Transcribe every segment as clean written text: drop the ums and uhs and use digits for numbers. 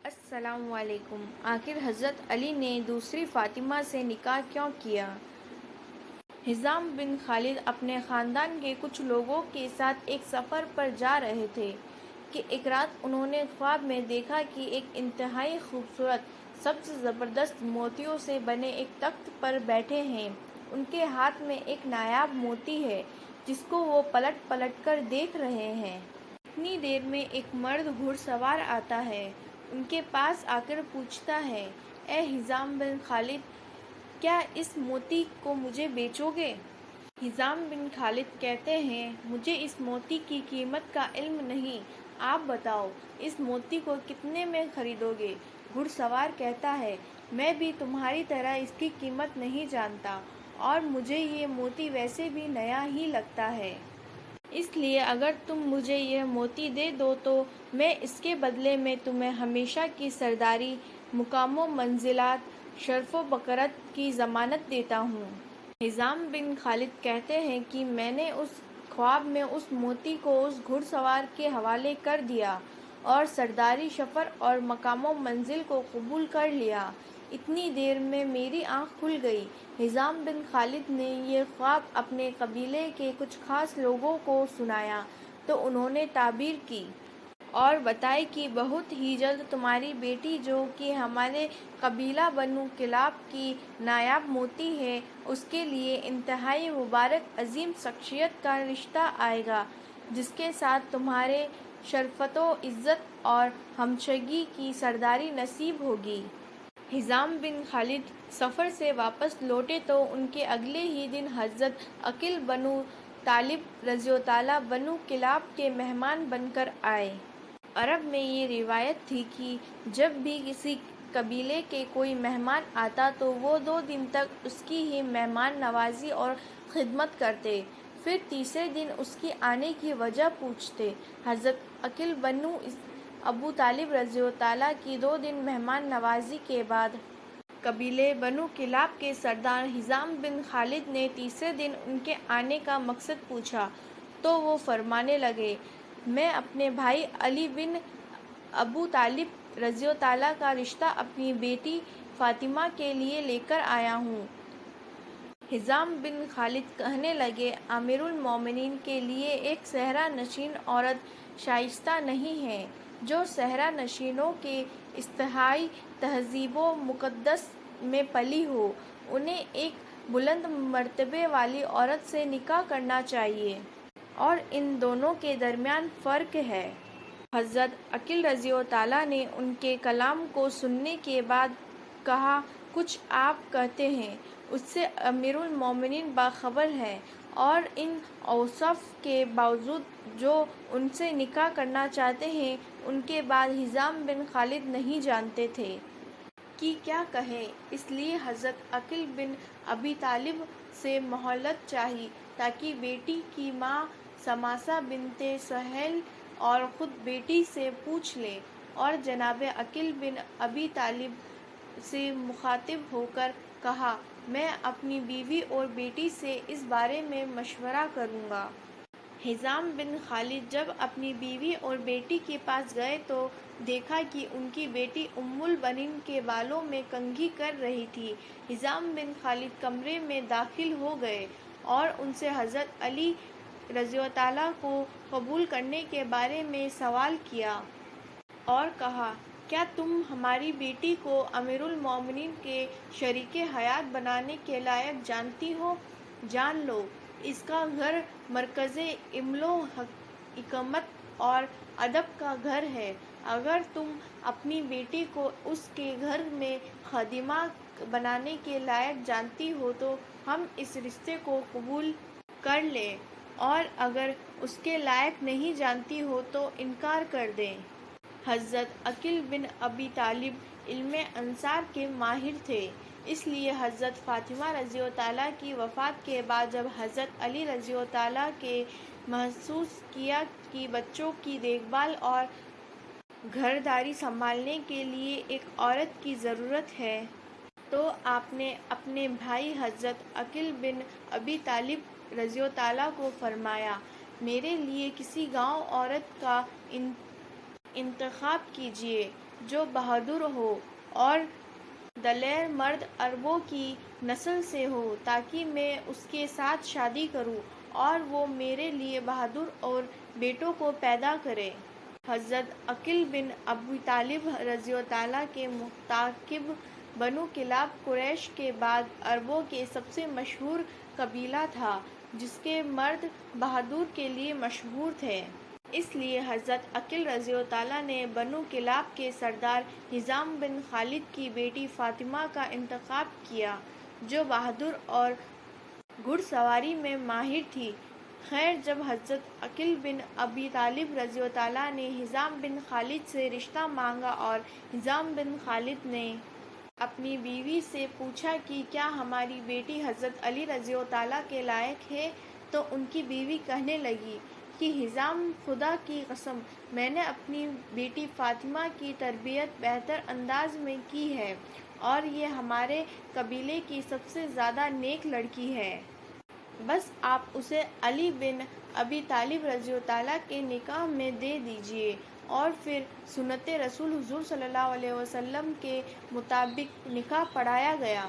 السلام علیکم۔ آخر حضرت علی نے دوسری فاطمہ سے نکاح کیوں کیا؟ حزام بن خالد اپنے خاندان کے کچھ لوگوں کے ساتھ ایک سفر پر جا رہے تھے کہ ایک رات انہوں نے خواب میں دیکھا کہ ایک انتہائی خوبصورت سبز زبردست موتیوں سے بنے ایک تخت پر بیٹھے ہیں۔ ان کے ہاتھ میں ایک نایاب موتی ہے جس کو وہ پلٹ پلٹ کر دیکھ رہے ہیں۔ اتنی دیر میں ایک مرد گھڑ سوار آتا ہے، ان کے پاس آ کر پوچھتا ہے، اے حزام بن خالد، کیا اس موتی کو مجھے بیچو گے؟ حزام بن خالد کہتے ہیں، مجھے اس موتی کی قیمت کا علم نہیں، آپ بتاؤ اس موتی کو کتنے میں خریدو گے؟ گھڑ سوار کہتا ہے، میں بھی تمہاری طرح اس کی قیمت نہیں جانتا اور مجھے یہ موتی ویسے بھی نیا ہی لگتا ہے۔ اس لیے اگر تم مجھے یہ موتی دے دو تو میں اس کے بدلے میں تمہیں ہمیشہ کی سرداری، مقام و منزلت، شرف و بکرت کی ضمانت دیتا ہوں۔ حزام بن خالد کہتے ہیں کہ میں نے اس خواب میں اس موتی کو اس گھڑ سوار کے حوالے کر دیا اور سرداری، شرف اور مقام و منزل کو قبول کر لیا۔ اتنی دیر میں میری آنکھ کھل گئی۔ حزام بن خالد نے یہ خواب اپنے قبیلے کے کچھ خاص لوگوں کو سنایا تو انہوں نے تعبیر کی اور بتائی کہ بہت ہی جلد تمہاری بیٹی جو کہ ہمارے قبیلہ بنو کلاب کی نایاب موتی ہے، اس کے لیے انتہائی مبارک عظیم شخصیت کا رشتہ آئے گا جس کے ساتھ تمہارے شرفت و عزت اور ہمشیرگی کی سرداری نصیب ہوگی۔ حزام بن خالد سفر سے واپس لوٹے تو ان کے اگلے ہی دن حضرت عقیل بنو طالب رضی اللہ عنہ بنو کلاب کے مہمان بن کر آئے۔ عرب میں یہ روایت تھی کہ جب بھی کسی قبیلے کے کوئی مہمان آتا تو وہ 2 دن تک اس کی ہی مہمان نوازی اور خدمت کرتے، پھر تیسرے دن اس کی آنے کی وجہ پوچھتے۔ حضرت عقیل بنو ابو طالب رضی اللہ عنہ کی 2 دن مہمان نوازی کے بعد قبیلے بنو کلاب کے سردار حزام بن خالد نے تیسرے دن ان کے آنے کا مقصد پوچھا تو وہ فرمانے لگے، میں اپنے بھائی علی بن ابو طالب رضی اللہ عنہ کا رشتہ اپنی بیٹی فاطمہ کے لیے لے کر آیا ہوں۔ حزام بن خالد کہنے لگے، امیر المومنین کے لیے ایک صحرا نشین عورت شائستہ نہیں ہے۔ جو صحرا نشینوں کے انتہائی تہذیب و مقدس میں پلی ہو، انہیں ایک بلند مرتبے والی عورت سے نکاح کرنا چاہیے اور ان دونوں کے درمیان فرق ہے۔ حضرت عقیل رضی اللہ عنہ نے ان کے کلام کو سننے کے بعد کہا، کچھ آپ کہتے ہیں اس سے امیر المومنین باخبر ہے اور ان اوصاف کے باوجود جو ان سے نکاح کرنا چاہتے ہیں ان کے بعد حزام بن خالد نہیں جانتے تھے کہ کیا کہیں، اس لیے حضرت عقیل بن ابی طالب سے مہلت چاہی تاکہ بیٹی کی ماں شماسہ بنت سہیل اور خود بیٹی سے پوچھ لیں، اور جناب عقیل بن ابی طالب سے مخاطب ہو کر کہا، میں اپنی بیوی اور بیٹی سے اس بارے میں مشورہ کروں گا۔ حزام بن خالد جب اپنی بیوی اور بیٹی کے پاس گئے تو دیکھا کہ ان کی بیٹی ام البنین کے بالوں میں کنگھی کر رہی تھی۔ حزام بن خالد کمرے میں داخل ہو گئے اور ان سے حضرت علی رضی اللہ عنہ کو قبول کرنے کے بارے میں سوال کیا اور کہا، کیا تم ہماری بیٹی کو امیر المومنین کے شریک حیات بنانے کے لائق جانتی ہو؟ جان لو، اس کا گھر مرکز علم و حکمت اور ادب کا گھر ہے۔ اگر تم اپنی بیٹی کو اس کے گھر میں خادمہ بنانے کے لائق جانتی ہو تو ہم اس رشتے کو قبول کر لیں، اور اگر اس کے لائق نہیں جانتی ہو تو انکار کر دیں۔ حضرت عقیل بن ابی طالب علم انصار کے ماہر تھے، اس لیے حضرت فاطمہ رضی اللہ عنہ کی وفات کے بعد جب حضرت علی رضی اللہ عنہ کے محسوس کیا کہ بچوں کی دیکھ بھال اور گھرداری سنبھالنے کے لیے ایک عورت کی ضرورت ہے تو آپ نے اپنے بھائی حضرت عقیل بن ابی طالب رضی اللہ عنہ کو فرمایا، میرے لیے کسی گاؤں عورت کا انتخاب کیجیے جو بہادر ہو اور دلیر مرد عربوں کی نسل سے ہو، تاکہ میں اس کے ساتھ شادی کروں اور وہ میرے لیے بہادر اور بیٹوں کو پیدا کرے۔ حضرت عقیل بن ابی طالب رضی اللہ عنہ کے متعاقب بنو کلاب قریش کے بعد عربوں کے سب سے مشہور قبیلہ تھا، جس کے مرد بہادر کے لیے مشہور تھے۔ اس لیے حضرت عقیل رضی اللہ عنہ نے بنو کلاب کے سردار ہشام بن خالد کی بیٹی فاطمہ کا انتخاب کیا، جو بہادر اور گھڑ سواری میں ماہر تھی۔ خیر، جب حضرت عقیل بن ابی طالب رضی اللہ عنہ نے ہشام بن خالد سے رشتہ مانگا اور ہشام بن خالد نے اپنی بیوی سے پوچھا کہ کیا ہماری بیٹی حضرت علی رضی اللہ عنہ کے لائق ہے، تو ان کی بیوی کہنے لگی کہ ہشام، خدا کی قسم، میں نے اپنی بیٹی فاطمہ کی تربیت بہتر انداز میں کی ہے اور یہ ہمارے قبیلے کی سب سے زیادہ نیک لڑکی ہے۔ بس آپ اسے علی بن ابی طالب رضی اللہ عنہ کے نکاح میں دے دیجیے۔ اور پھر سنت رسول حضور صلی اللہ علیہ وسلم کے مطابق نکاح پڑھایا گیا۔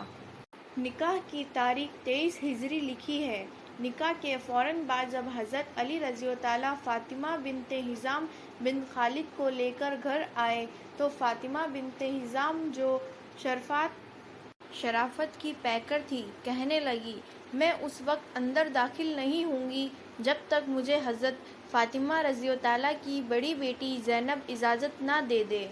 نکاح کی تاریخ 23 ہجری لکھی ہے۔ نکاح کے فوراً بعد جب حضرت علی رضی اللہ عنہ فاطمہ بنت ہشام بن خالد کو لے کر گھر آئے تو فاطمہ بنت ہشام، جو شرافت کی پیکر تھی، کہنے لگی، میں اس وقت اندر داخل نہیں ہوں گی جب تک مجھے حضرت فاطمہ رضی اللہ عنہ کی بڑی بیٹی زینب اجازت نہ دے دے۔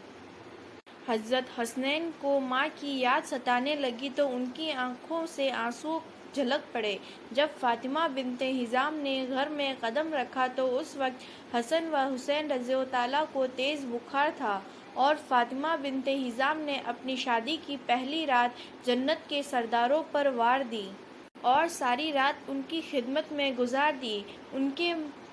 حضرت حسنین کو ماں کی یاد ستانے لگی تو ان کی آنکھوں سے آنسو جھلک پڑے۔ جب فاطمہ بنت ہشام نے گھر میں قدم رکھا تو اس وقت حسن و حسین رضی اللہ عنہ کو تیز بخار تھا اور فاطمہ بنت ہشام نے اپنی شادی کی پہلی رات جنت کے سرداروں پر وار دی اور ساری رات ان کی خدمت میں گزار دی۔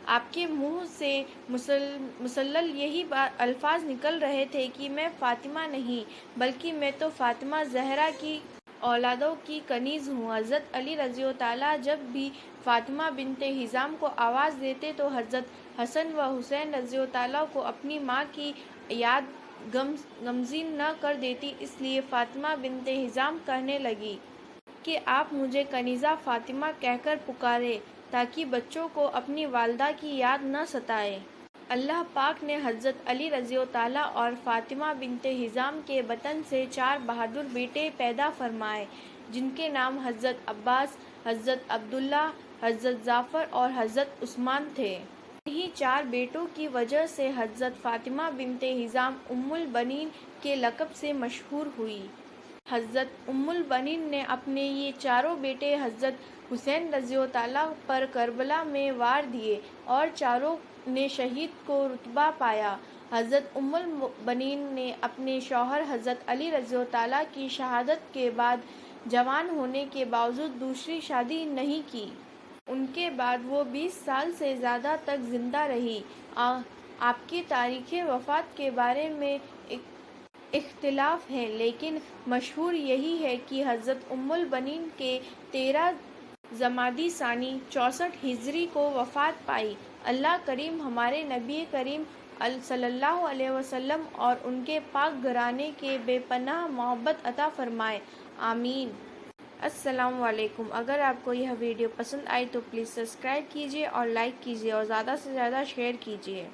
آپ کے منہ سے مسلسل یہی الفاظ نکل رہے تھے کہ میں فاطمہ نہیں بلکہ میں تو فاطمہ زہرا کی اولادوں کی کنیز ہوں۔ حضرت علی رضی اللہ عنہ جب بھی فاطمہ بنت ہشام کو آواز دیتے تو حضرت حسن و حسین رضی اللہ عنہ کو اپنی ماں کی یاد غمگین نہ کر دیتی، اس لیے فاطمہ بنت ہشام کہنے لگی کہ آپ مجھے کنیزہ فاطمہ کہہ کر پکاریں تاکہ بچوں کو اپنی والدہ کی یاد نہ ستائے۔ اللہ پاک نے حضرت علی رضی اللہ عنہ اور فاطمہ بنت ہشام کے بطن سے 4 بہادر بیٹے پیدا فرمائے، جن کے نام حضرت عباس، حضرت عبداللہ، حضرت جعفر اور حضرت عثمان تھے۔ انہی 4 بیٹوں کی وجہ سے حضرت فاطمہ بنت ہشام ام البنین کے لقب سے مشہور ہوئی۔ حضرت ام البنین نے اپنے یہ چاروں بیٹے حضرت حسین رضی اللہ عنہ پر کربلا میں وار دیے اور چاروں نے شہید کو رتبہ پایا۔ حضرت ام البنین نے اپنے شوہر حضرت علی رضی اللہ عنہ کی شہادت کے بعد جوان ہونے کے باوجود دوسری شادی نہیں کی۔ ان کے بعد وہ 20 سال سے زیادہ تک زندہ رہی۔ آپ کی تاریخ وفات کے بارے میں اختلاف ہے، لیکن مشہور یہی ہے کہ حضرت ام البنین کے 13 جمادی ثانی 64 ہجری کو وفات پائی۔ اللہ کریم ہمارے نبی کریم صلی اللہ علیہ وسلم اور ان کے پاک گھرانے کے بے پناہ محبت عطا فرمائے، آمین۔ السلام علیکم۔ اگر آپ کو یہ ویڈیو پسند آئی تو پلیز سبسکرائب کیجیے اور لائک کیجیے اور زیادہ سے زیادہ شیئر کیجیے۔